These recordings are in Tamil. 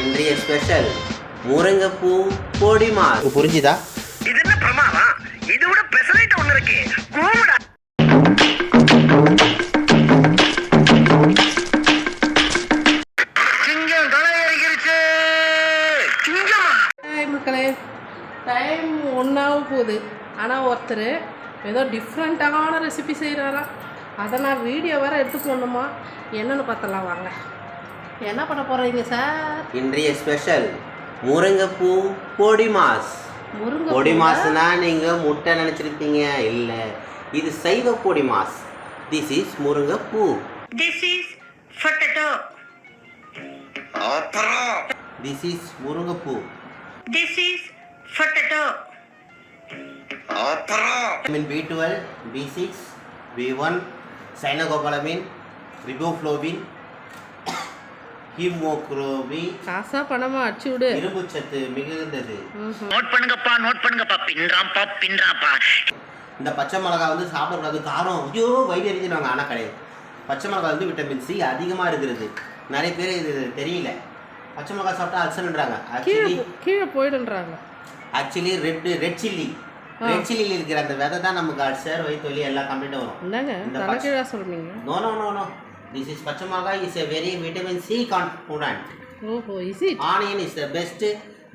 இன்றைய ஸ்பெஷல் முருங்கைப்பூ பொடி மாஸ். புரிஞ்சுதா? இது என்ன பிரமாதம்? இது விட பெசலைட் ஒண்ணு இருக்கு. கூமுடா. சிங்கம் தலை ஏறிக்கிருச்சு. சிங்கமா? மக்களே, டைம் ஒன்றாகவும் போகுது. ஆனால் ஒருத்தர் ஏதோ டிஃப்ரெண்ட்டான ரெசிபி செய்கிறாராம். அதை நான் வீடியோ வேறு எடுத்து போடணுமா? என்னென்னு பார்த்தலாம் வாங்க. என்ன பண்ண போகிறீங்க சார்? இன்றைய ஸ்பெஷல் முருங்கைப்பூ பொடி மாஸ். பொடி மாஸ்னா நீங்கள் முட்டை நினச்சிருப்பீங்க. இல்லை, இது சைவ பொடி மாஸ். திஸ் இஸ் முருங்கைப்பூ. This is potato. அப்புறம் திஸ் இஸ் முருங்கைப்பூ. This is potato. அப்புறம் vitamin B12, B6, B1, cyanocobalamin, riboflavin, haemoglobin, காசா பணமா அடிச்சு விடு. இரும்பு சத்து மிகுந்தது. நோட் பண்ணுங்கப்பா பின்றாப்பா. இந்த பச்சை மிளகாய் வந்து சாப்பிடக்கூடாது, காரம், ஐயோ வயிறு எரிஞ்சிடுவாங்க. ஆனால் கிடையாது. பச்சை மிளகாய் வந்து விட்டமின் சி அதிகமாக இருக்கிறது. நிறைய பேர் இது தெரியல. பச்சை மிளகாய் சாப்பிட்டா அல்சர்ன்றாங்க. கீழே போயிடுன்றாங்க. ஆக்சுவலி ரெட் சில்லி இருக்கிற அந்த விதை தான் நமக்கு அல்சர், வயிற்று வலி எல்லாம் கம்ப்ளீட்டாக வரும். என்னங்க தலைகீழா சொல்றீங்க? No no no no this is pachai milagai is a very vitamin C component. ஓஹோ, is it? Onion is the best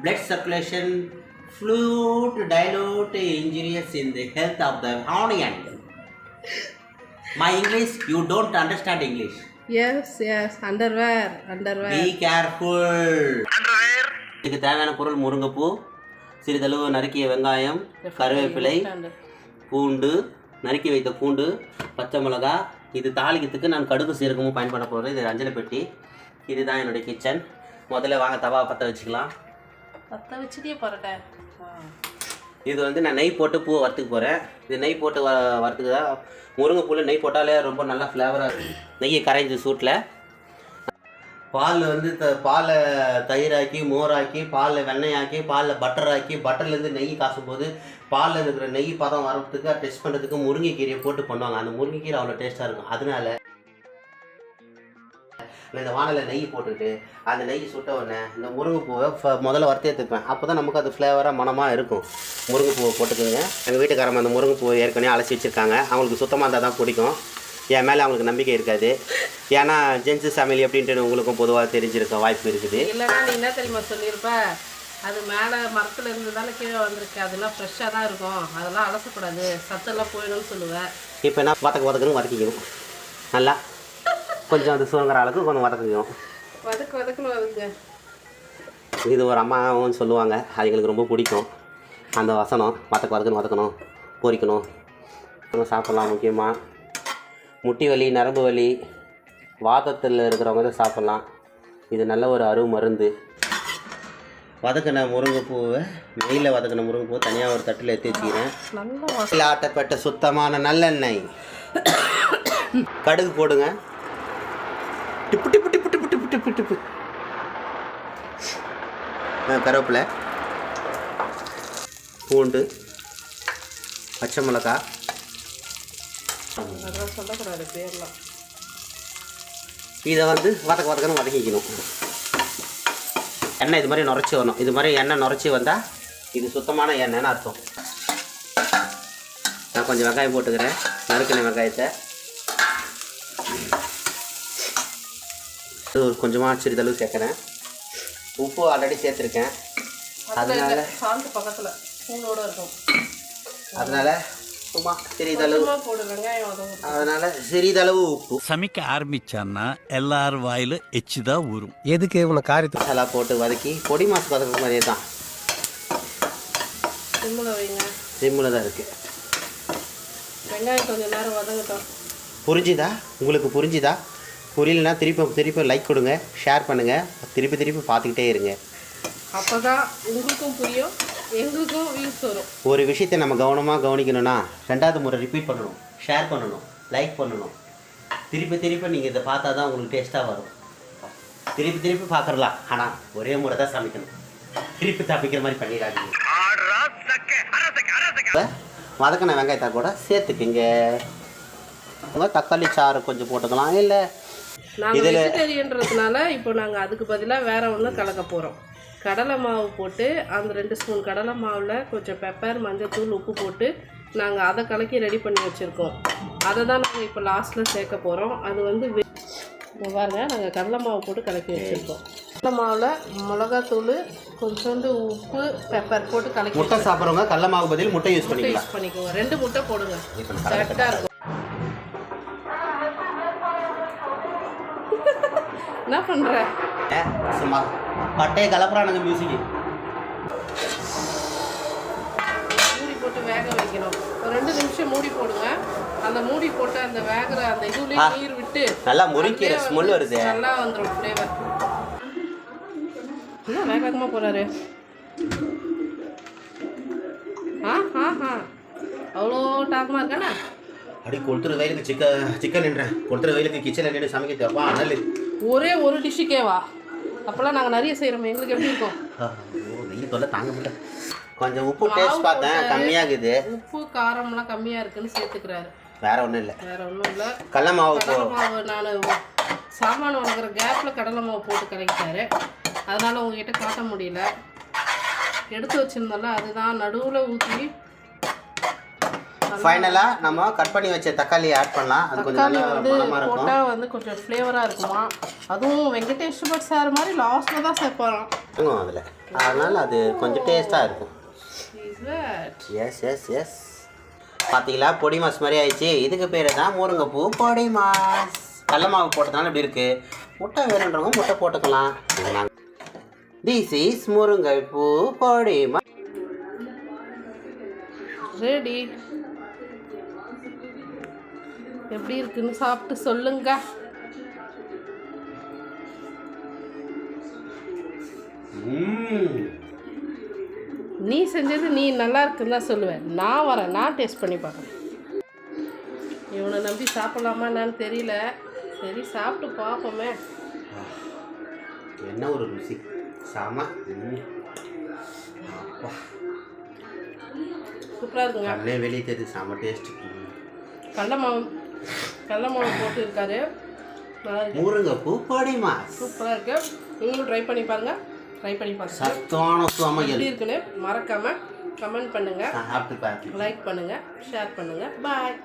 blood circulation fluid dilute injurious in the health of the onion. My English, you don't understand English. Yes, underwear. Be careful. இதுக்கு தேவையான பொருள் முருங்கைப்பூ, சிறிதளவு நறுக்கிய வெங்காயம், கருவேப்பிலை, பூண்டு, நறுக்கி வைத்த பூண்டு, பச்சை மிளகாய். இது தாளிக்கிறதுக்கு நான் கடுகு சீரகமும் பயன்பட போகிறேன். இது அஞ்சலை பெட்டி. இதுதான் என்னுடைய கிச்சன். முதல்ல வாங்க தவா பற்ற வச்சுக்கலாம். பற்ற வச்சுட்டே போகிறேன். இது வந்து நான் நெய் போட்டு பூ வறுத்துக்க போகிறேன். இது நெய் போட்டு வறுத்துக்கு தான். முருங்கைப்பூவில் நெய் போட்டாலே ரொம்ப நல்லா ஃப்ளேவராக இருக்கும். நெய்யை கரைஞ்சி சூட்டில் பாலில் வந்து பாலை தயிராக்கி, மோராக்கி, பாலில் வெண்ணெயாக்கி, பாலில் பட்டராக்கி, பட்டர்லேருந்து நெய் காசும் போது பாலில் இருக்கிற நெய் பதம் வரத்துக்கு டெஸ்ட் பண்ணுறதுக்கு முருங்கைக்கீரையை போட்டு பண்ணுவாங்க. அந்த முருங்கைக்கீரை அவ்வளோ டேஸ்ட்டாக இருக்கும். அதனால இந்த வானலில் நெய் போட்டுக்கிட்டு அந்த நெய் சுட்ட உடனே இந்த முருங்கைப்பூவை முதல்ல வறுத்து எடுத்துப்பேன். அப்போ தான் நமக்கு அது ஃப்ளேவராக மனமாக இருக்கும். முருங்கைப்பூவை போட்டுக்கோங்க. எங்கள் வீட்டுக்காரங்க அந்த முருங்கைப்பூவை ஏற்கனவே அலசி வச்சுருக்காங்க. அவங்களுக்கு சுத்தமாக இருந்தால் தான் பிடிக்கும். என் மேலே அவங்களுக்கு நம்பிக்கை இருக்காது. ஏன்னா ஜென்ஸு சமையல் எப்படின்ட்டு உங்களுக்கும் பொதுவாக தெரிஞ்சிருக்க வாய்ப்பு இருக்குது. இல்லைன்னா நீ என்ன தெரியுமா சொல்லியிருப்ப, அது மேலே மரத்தில் இருந்து தானே கீழே வந்திருக்கு, அதெல்லாம் ஃப்ரெஷ்ஷாக தான் இருக்கும், அதெல்லாம் அலசக்கூடாது, சத்தெல்லாம் போயிடும்னு சொல்லுவேன். இப்போ என்ன வதக்கணும் வதக்கிக்கணும். நல்லா கொஞ்சம் அது சுதங்கிற அளவுக்கு கொஞ்சம் வதக்கிக்கணும். வதக்கணும் அதுங்க. இது ஒரு அம்மாவும் சொல்லுவாங்க, அது எங்களுக்கு ரொம்ப பிடிக்கும். அந்த வசனம் வதக்கணும் பொரிக்கணும் சாப்பிட்லாம். முக்கியமாக முட்டி வலி, நரம்பு வலி, வாதத்தில் இருக்கிறவங்க தான் சாப்பிட்லாம். இது நல்ல ஒரு அரு மருந்து. வதக்கின முருங்கைப்பூவை, நெய்யில் வதக்கின முருங்கைப்பூவை தனியாக ஒரு தட்டில் எடுத்து வச்சுக்கிறேன். நல்லா ஆட்டப்பட்ட சுத்தமான நல்லெண்ணெய், கடுகு போடுங்க. டிப்பு டிப்பு டிப்பு டிப்பு டிப்பு டிப்பு டிப்பு கருவேப்பிலை, பூண்டு, பச்சை மிளகாய். அதெல்லாம் சொல்லக்கூடாது பேர்லாம். இதை வந்து வதக்கணும் வதக்கிக்கணும். எண்ணெய் இது மாதிரி நுரைச்சி வரணும். இது மாதிரி எண்ணெய் நுரைச்சி வந்தால் இது சுத்தமான எண்ணெய்னு அர்த்தம். நான் கொஞ்சம் வெங்காயம் போட்டுக்கிறேன். நறுக்கின வெங்காயத்தை ஒரு கொஞ்சமாக சிறிதளவு சேர்க்குறேன். உப்பு ஆல்ரெடி சேர்த்துருக்கேன். அதனால சால்ட் பக்கத்தில் பூண்டோடு இருக்கும். அதனால் சும்மா சிறிதளவு போடு, வெங்காயம். அதனால் சிறிதளவு உப்பு. சமைக்க ஆரம்பிச்சான்னா எல்லாரும் வாயில எச்சுதான் ஊறும். எதுக்கு உனக்கு காரியத்தை எல்லாம் போட்டு வதக்கி பொடி மாசு வதக்கிற மாதிரியே தான். சிம்மில் வைங்க. சிம்மில் தான் இருக்குது. வெங்காயம் கொஞ்சம் நேரம் வதங்கட்டும். புரிஞ்சுதா? உங்களுக்கு புரிஞ்சுதா? புரியலன்னா திருப்பி லைக் கொடுங்க, ஷேர் பண்ணுங்கள், திருப்பி பார்த்துக்கிட்டே இருங்க. அப்போ தான் உங்களுக்கும் புரியும், எங்களுக்கும் வியூஸ் வரும். ஒரு விஷயத்தை நம்ம கவனமாக கவனிக்கணும்னா 2வது முறை ரிப்பீட் பண்ணணும், ஷேர் பண்ணணும், லைக் பண்ணணும். திருப்பி நீங்கள் இதை பார்த்தா தான் உங்களுக்கு டேஸ்ட்டாக வரும். திருப்பி பார்க்குறலாம். ஆனால் ஒரே முறை தான் சமைக்கணும். திருப்பி தப்பிக்கிற மாதிரி பண்ணிடாதீங்க. வதக்கின வெங்காயத்தை கூட சேர்த்துக்குங்க. தக்காளி சாறு கொஞ்சம் போட்டுக்கலாம். இல்லை நாங்கள் வெஜிடேரியன்றதுனால இப்போ நாங்கள் அதுக்கு பதிலாக வேறு ஒன்று கலக்க போகிறோம். கடலை மாவு போட்டு அந்த 2 ஸ்பூன் கடலை மாவில் கொஞ்சம் பெப்பர், மஞ்சள்தூள், உப்பு போட்டு நாங்கள் அதை கலக்கி ரெடி பண்ணி வச்சுருக்கோம். அதை தான் நாங்கள் இப்போ லாஸ்ட்டில் சேர்க்க போகிறோம். அது வந்து பாருங்க, நாங்கள் கடலை மாவு போட்டு கலக்கி வச்சுருக்கோம். கடலை மாவில் மிளகாத்தூள், கொஞ்சோண்டு உப்பு, பெப்பர் போட்டு கலக்கி. முட்டை சாப்பிட்றவங்க கடலை மாவு பதில் முட்டை யூஸ் பண்ணிக்கோங்க. 2 முட்டை போடுங்க, கரெக்டாக இருக்கும். என்ன பண்ணுற? சும்மா பட்டையை கலப்புறானுங்க மியூசிக்கு. மூடி போட்டு வேக வைக்கணும். ஒரு 2 நிமிஷம் மூடி போடுங்க. அந்த மூடி போட்டு அந்த வேகிற அந்த இதுலேயே நீர் விட்டு நல்லா முறிக்கிற ஸ்மெல் வருது. நல்லா வந்துடும் ஃப்ளேவர். என்ன வேக வேகமாக போகிறாரு? அவ்வளோ டாக்கமாக இருக்கானே. அப்படி கொளுத்துற வயலுக்கு சிக்கன் நின்றேன். கொளுத்துற வயலுக்கு கிச்சனில் நின்று சமைக்க தேவைப்பா. அனல் ஒரே ஒரு டிஷ்ஷுக்கேவா? அப்போல்லாம் நாங்கள் நிறைய செய்கிறோம். எங்களுக்கு எப்படி இருக்கும்? வெயில் தொல்லை தாங்க முடியல. கொஞ்சம் உப்பு டேஸ்ட் பார்த்தேன், கம்மியாகுது. உப்பு காரம்லாம் கம்மியாக இருக்குன்னு சேர்த்துக்கிறாரு. வேற ஒன்றும் இல்லை. வேற ஒன்றும் இல்லை. கடலை மாவு நான் சாமான் வாங்குற கேப்பில் கடலை மாவு போட்டு கலக்கிட்டாரு. அதனால் உங்ககிட்ட காட்ட முடியல. எடுத்து வச்சுருந்தோம்ல, அதுதான் நடுவில் ஊற்றி. ஃபைனலாக நம்ம கட் பண்ணி வச்ச தக்காளியை ஆட் பண்ணலாம். அது தக்காளி வந்து போட்டால் வந்து கொஞ்சம் ஃப்ளேவராக இருக்குமா. அதுவும் வெங்கடேஷ் பட் சார் மாதிரி லாஸ்ட்டில் தான் சேர்ப்பாராம் அதில். அதனால் அது கொஞ்சம் டேஸ்ட்டாக இருக்கும். எஸ் பார்த்தீங்களா, பொடி மாஸ் மாதிரி ஆயிடுச்சு. இதுக்கு பேர் தான் முருங்கைப்பூ பொடி மாஸ். கடலை மாவு போட்டதுனால இப்படி இருக்குது. முட்டை வேணுன்றவங்க முட்டை போட்டுக்கலாம். திஸ் இஸ் முருங்கைப்பூ பொடி மாஸ் ரெடி. எப்படி இருக்குன்னு சாப்பிட்டு சொல்லுங்க. நீ செஞ்சது நீ நல்லா இருக்குன்னு தான் சொல்லுவேன். நான் வரேன், நான் டேஸ்ட் பண்ணி பார்க்குறேன். இவனை நம்பி சாப்பிட்லாமா என்னன்னு தெரியல. சரி, சாப்பிட்டு பார்ப்போமே. என்ன ஒரு ருசி! சாமா சூப்பராக இருக்குங்க. கடலே வெளியே தெரியுது. சாம டேஸ்ட். கடலை மாவு போட்டு இருக்காரு. நல்லா இருக்கு. முருங்கைப்பூ பொடி மாஸ் சூப்பராக இருக்கு. நீங்களும் ட்ரை பண்ணி பாருங்க. சத்தான சமையல் எப்படி இருக்குன்னு மறக்காம கமெண்ட் பண்ணுங்க, சாப்பிட்டு பாருங்க, லைக் பண்ணுங்க, ஷேர் பண்ணுங்க. பாய்.